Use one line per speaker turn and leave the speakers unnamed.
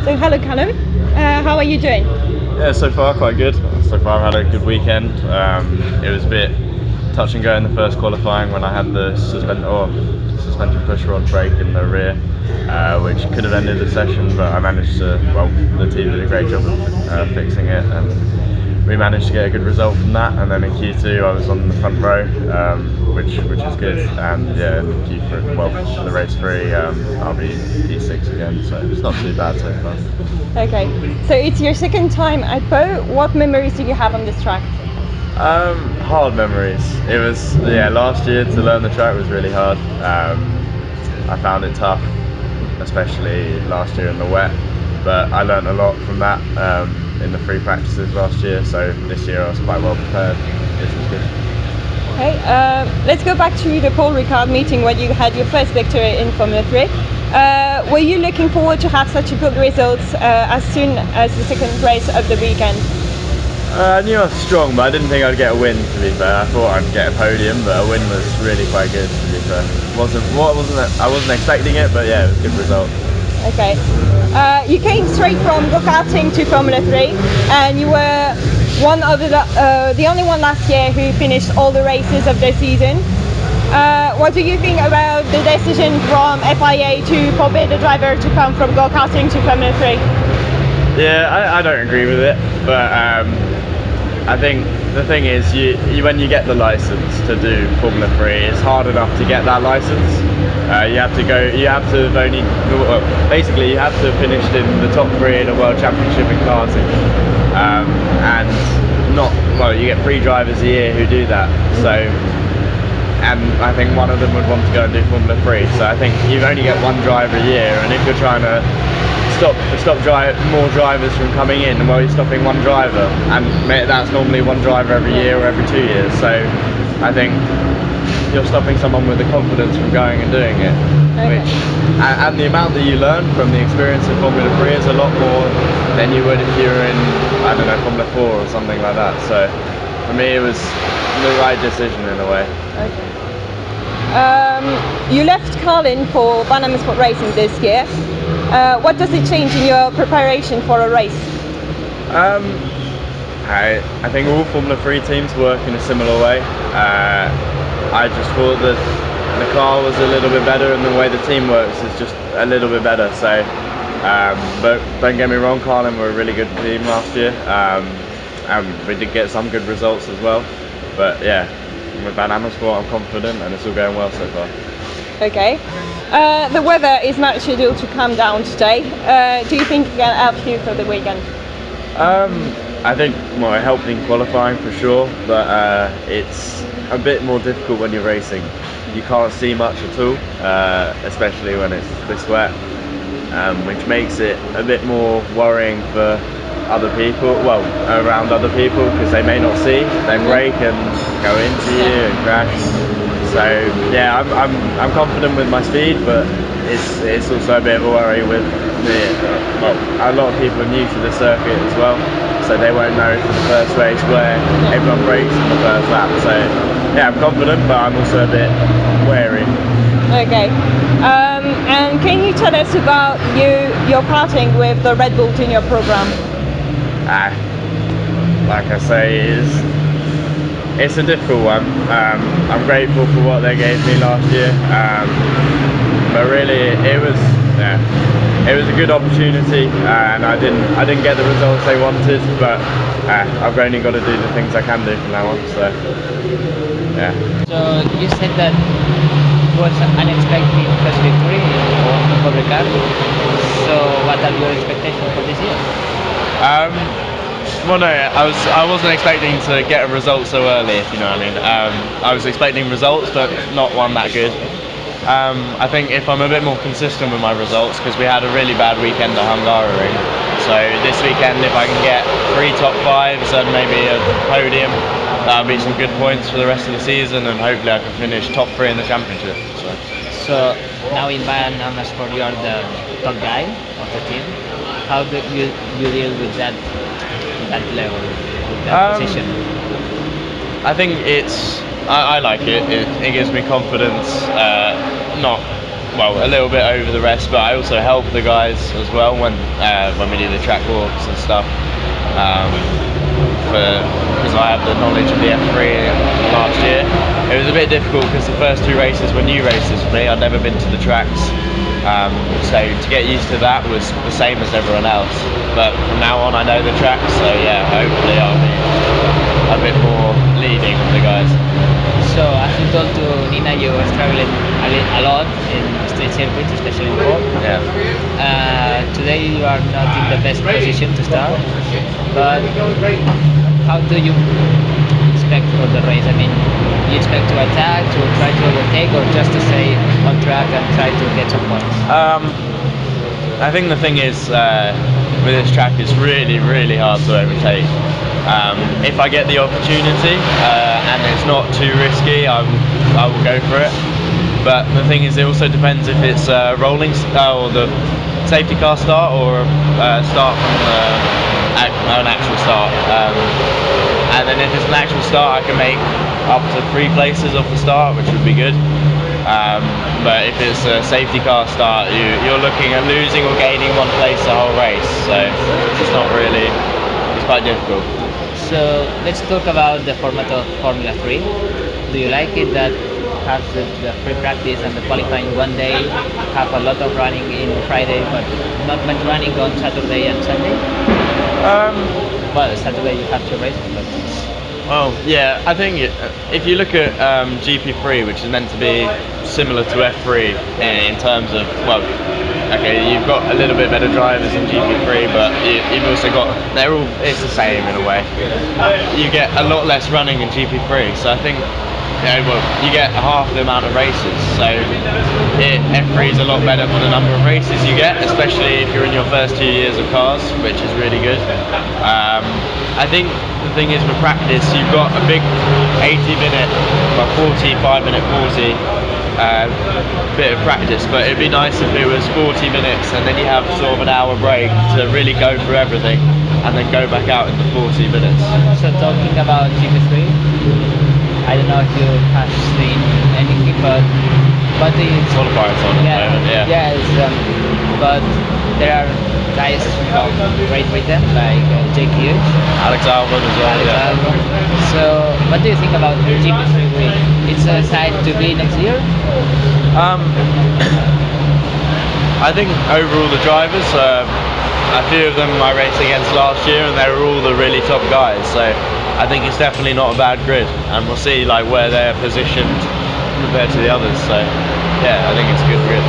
So hello Callum, how are you doing?
Yeah, so far quite good. So far I've had a good weekend. It was a bit touch and go in the first qualifying when I had the suspension push rod break in the rear, which could have ended the session, but I managed to, the team did a great job of fixing it, and we managed to get a good result from that. And then in Q2 I was on the front row, which is good, and yeah, in Q3, for the race 3, I'll be P6 again, so it's not too bad so far.
Okay, so it's your second time at Pau. What memories do you have on this track?
Hard memories. It was, last year to learn the track was really hard. I found it tough, especially last year in the wet, but I learned a lot from that in the free practices last year, so this year I was quite well prepared, which was good.
Okay, let's go back to the Paul Ricard meeting where you had your first victory in Formula 3. Were you looking forward to have such a good results as soon as the second race of the weekend?
I knew I was strong, but I didn't think I'd get a win, to be fair. I thought I'd get a podium, but a win was really quite good, to be fair. I wasn't expecting it, but yeah, it was a good result.
Okay. You came straight from go-karting to Formula 3, and you were one of the only one last year who finished all the races of the season. What do you think about the decision from FIA to forbid the driver to come from go-karting to Formula 3?
Yeah, I don't agree with it, but I think the thing is, when you get the license to do Formula 3, it's hard enough to get that license. You have to have finished in the top 3 in a world championship in karting, you get 3 drivers a year who do that. So, and I think one of them would want to go and do Formula 3. So I think you only get 1 driver a year, and if you're trying to stop more drivers from coming in, well, you're stopping 1 driver, and that's normally 1 driver every year or every 2 years. So I think you're stopping someone with the confidence from going and doing it.
Okay.
And the amount that you learn from the experience of Formula 3 is a lot more than you would if you were in, I don't know, Formula 4 or something like that. So for me, it was the right decision in a way.
Okay. You left Carlin for Banham Sport Racing this year. What does it change in your preparation for a race?
I think all Formula 3 teams work in a similar way. I just thought that the car was a little bit better, and the way the team works is just a little bit better. So, but don't get me wrong, Carlin were a really good team last year, and we did get some good results as well. But yeah, with Banham Sport, I'm confident, and it's all going well so far.
Okay. The weather is not scheduled to come down today. Do you think it can help you for the weekend?
I think it helped in qualifying for sure, but it's a bit more difficult when you're racing. You can't see much at all, especially when it's this wet, which makes it a bit more worrying for other people, around other people, because they may not see, they brake and go into you and crash. So yeah, I'm confident with my speed, but it's also a bit of a worry with a lot of people are new to the circuit as well, so they won't know for the first race where everyone brakes in the first lap. So yeah, I'm confident, but I'm also a bit wary.
Okay. And can you tell us about your karting with the Red Bull Junior program?
Like I say, it's a difficult one. I'm grateful for what they gave me last year, but really it was a good opportunity, and I didn't get the results they wanted, but I've only got to do the things I can do from now on. So yeah.
So you said that it was an unexpected first victory on the Paul Ricard. So what are your expectations for this year?
Well, no, I wasn't expecting to get a result so early, if you know what I mean. I was expecting results, but not one that good. I think if I'm a bit more consistent with my results, because we had a really bad weekend at Hungaroring, so this weekend if I can get 3 top 5s and maybe a podium, that'll be some good points for the rest of the season, and hopefully I can finish top 3 in the championship.
So now in Banham Sport you are the top guy of the team. How do you deal with that level, with that position?
I think I like it. It gives me confidence. well, a little bit over the rest, but I also help the guys as well when we do the track walks and stuff. Because I have the knowledge of the F3 last year. It was a bit difficult because the first 2 races were new races for me. I'd never been to the tracks, so to get used to that was the same as everyone else. But from now on, I know the tracks, so yeah, hopefully I'll be a bit more leading the guys.
So as you told to Nina, you were struggling a lot in street circuits, especially in Ford.
Yeah.
Today you are not in the best position to start, but how do you expect for the race? I mean, do you expect to attack, to try to overtake, or just to stay on track and try to get some points?
I think the thing is, with this track, it's really, really hard to overtake. If I get the opportunity and it's not too risky, I will go for it. But the thing is, it also depends if it's rolling or the safety car start or start from an actual start. And then if it's an actual start, I can make up to 3 places off the start, which would be good. But if it's a safety car start, you're looking at losing or gaining 1 place the whole race. So it's not really, it's quite difficult.
So let's talk about the format of Formula 3. Do you like it that has the free practice and the qualifying one day, have a lot of running in Friday, but not much running on Saturday and Sunday? Well, Saturday you have 2 races, but
Well, yeah, I think if you look at GP3, which is meant to be similar to F3 in terms of, well, okay, you've got a little bit better drivers in GP3, but you've also got, it's the same in a way. You get a lot less running in GP3, so I think, you get half the amount of races, so F3 is a lot better for the number of races you get, especially if you're in your first 2 years of cars, which is really good. I think the thing is, with practice, you've got a big 80-minute, well, 45-minute 40 bit of practice, but it'd be nice if it was 40 minutes and then you have sort of an hour break to really go through everything and then go back out into 40 minutes.
So talking about GP3, I don't know if you have seen anything, but it's
Qualifying's on at the moment, yeah.
Yes, but there are guys from Great Britain like Jake Hughes,
Alex Albon as well.
Alex
Yeah.
Albon. So what do you think about GP3 week? It's a side to be next year?
I think overall the drivers, a few of them I raced against last year and they were all the really top guys, so I think it's definitely not a bad grid, and we'll see like where they're positioned compared to the others, so yeah, I think it's a good grid.